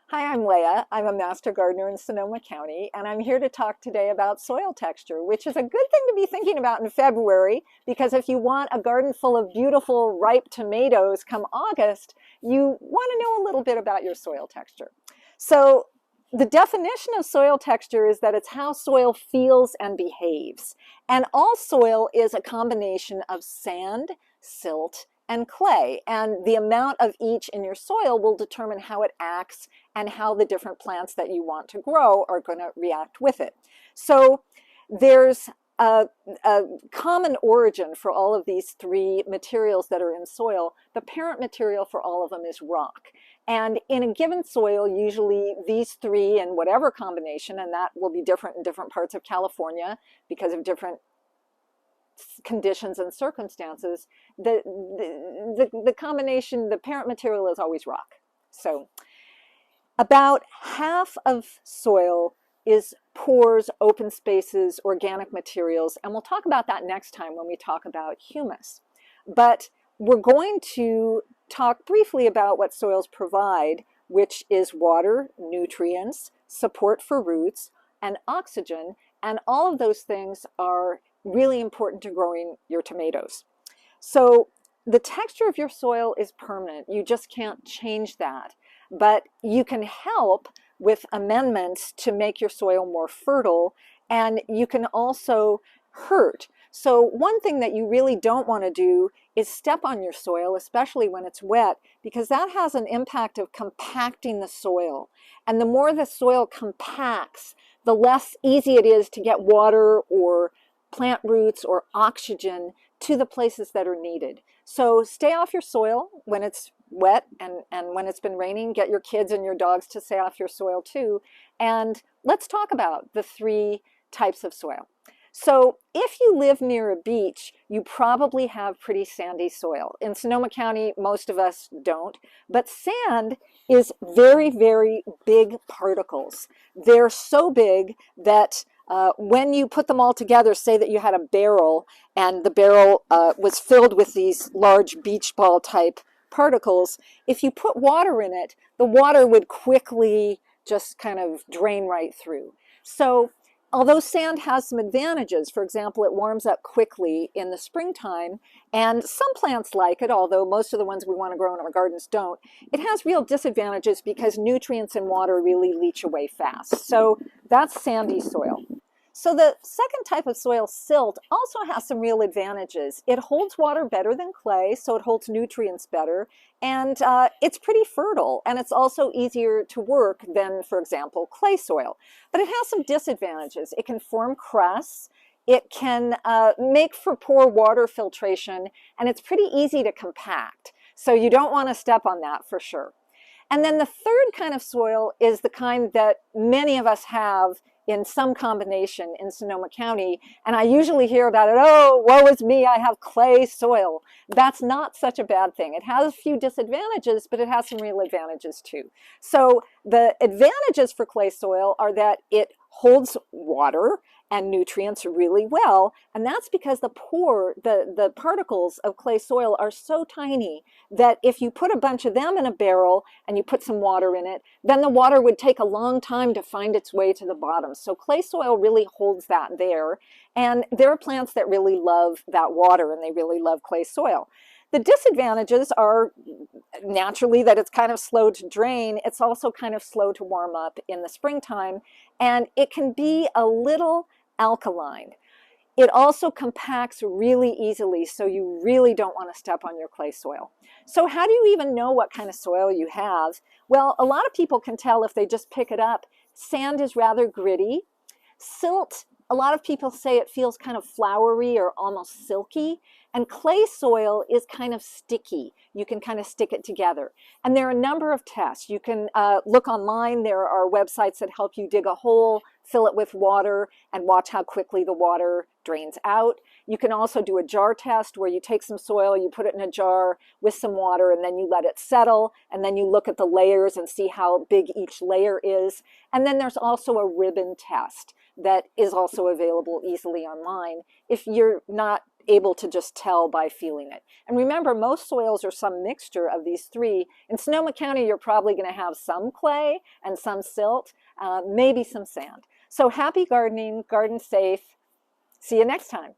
Hi, I'm Leah. I'm a master gardener in Sonoma County, and I'm here to talk today about soil texture, which is a good thing to be thinking about in February, because if you want a garden full of beautiful, ripe tomatoes come August, you want to know a little bit about your soil texture. So the definition of soil texture is that it's how soil feels and behaves. And all soil is a combination of sand, silt, and clay, and the amount of each in your soil will determine how it acts and how the different plants that you want to grow are going to react with it. So there's a common origin for all of these three materials that are in soil. The parent material for all of them is rock. And in a given soil, usually these three in whatever combination, and that will be different in different parts of California because of different conditions and circumstances, the combination, the parent material is always rock. So about half of soil is pores, open spaces, organic materials, and we'll talk about that next time when we talk about humus. But we're going to talk briefly about what soils provide, which is water, nutrients, support for roots, and oxygen, and all of those things are really important to growing your tomatoes. So the texture of your soil is permanent. You just can't change that. But you can help with amendments to make your soil more fertile, and you can also hurt. So one thing that you really don't want to do is step on your soil, especially when it's wet, because that has an impact of compacting the soil. And the more the soil compacts, the less easy it is to get water or plant roots or oxygen to the places that are needed. So stay off your soil when it's wet, and when it's been raining, get your kids and your dogs to stay off your soil too. And let's talk about the three types of soil. So if you live near a beach, you probably have pretty sandy soil. In Sonoma County, most of us don't, but sand is very, very big particles. They're so big that when you put them all together, say that you had a barrel and the barrel was filled with these large beach ball type particles, if you put water in it, the water would quickly just kind of drain right through. So although sand has some advantages, for example, it warms up quickly in the springtime, and some plants like it, although most of the ones we want to grow in our gardens don't, it has real disadvantages because nutrients and water really leach away fast. So that's sandy soil. So the second type of soil, silt, also has some real advantages. It holds water better than clay, so it holds nutrients better, and it's pretty fertile, and it's also easier to work than, for example, clay soil. But it has some disadvantages. It can form crusts, it can make for poor water filtration, and it's pretty easy to compact. So you don't want to step on that for sure. And then the third kind of soil is the kind that many of us have in some combination in Sonoma County, and I usually hear about it, oh, woe is me, I have clay soil. That's not such a bad thing. It has a few disadvantages, but it has some real advantages too. So the advantages for clay soil are that it holds water and nutrients really well, and that's because the particles of clay soil are so tiny that if you put a bunch of them in a barrel and you put some water in it, then the water would take a long time to find its way to the bottom. So clay soil really holds that there, and there are plants that really love that water and they really love clay soil. The disadvantages are naturally that it's kind of slow to drain. It's also kind of slow to warm up in the springtime, and it can be a little alkaline. It also compacts really easily, so you really don't want to step on your clay soil. So how do you even know what kind of soil you have? Well, a lot of people can tell if they just pick it up. Sand is rather gritty. Silt, a lot of people say it feels kind of floury or almost silky. And clay soil is kind of sticky. You can kind of stick it together. And there are a number of tests. You can look online. There are websites that help you dig a hole, fill it with water, and watch how quickly the water drains out. You can also do a jar test where you take some soil, you put it in a jar with some water, and then you let it settle, and then you look at the layers and see how big each layer is. And then there's also a ribbon test that is also available easily online if you're not able to just tell by feeling it. And remember, most soils are some mixture of these three. In Sonoma County, you're probably going to have some clay and some silt, maybe some sand. So happy gardening, garden safe. See you next time.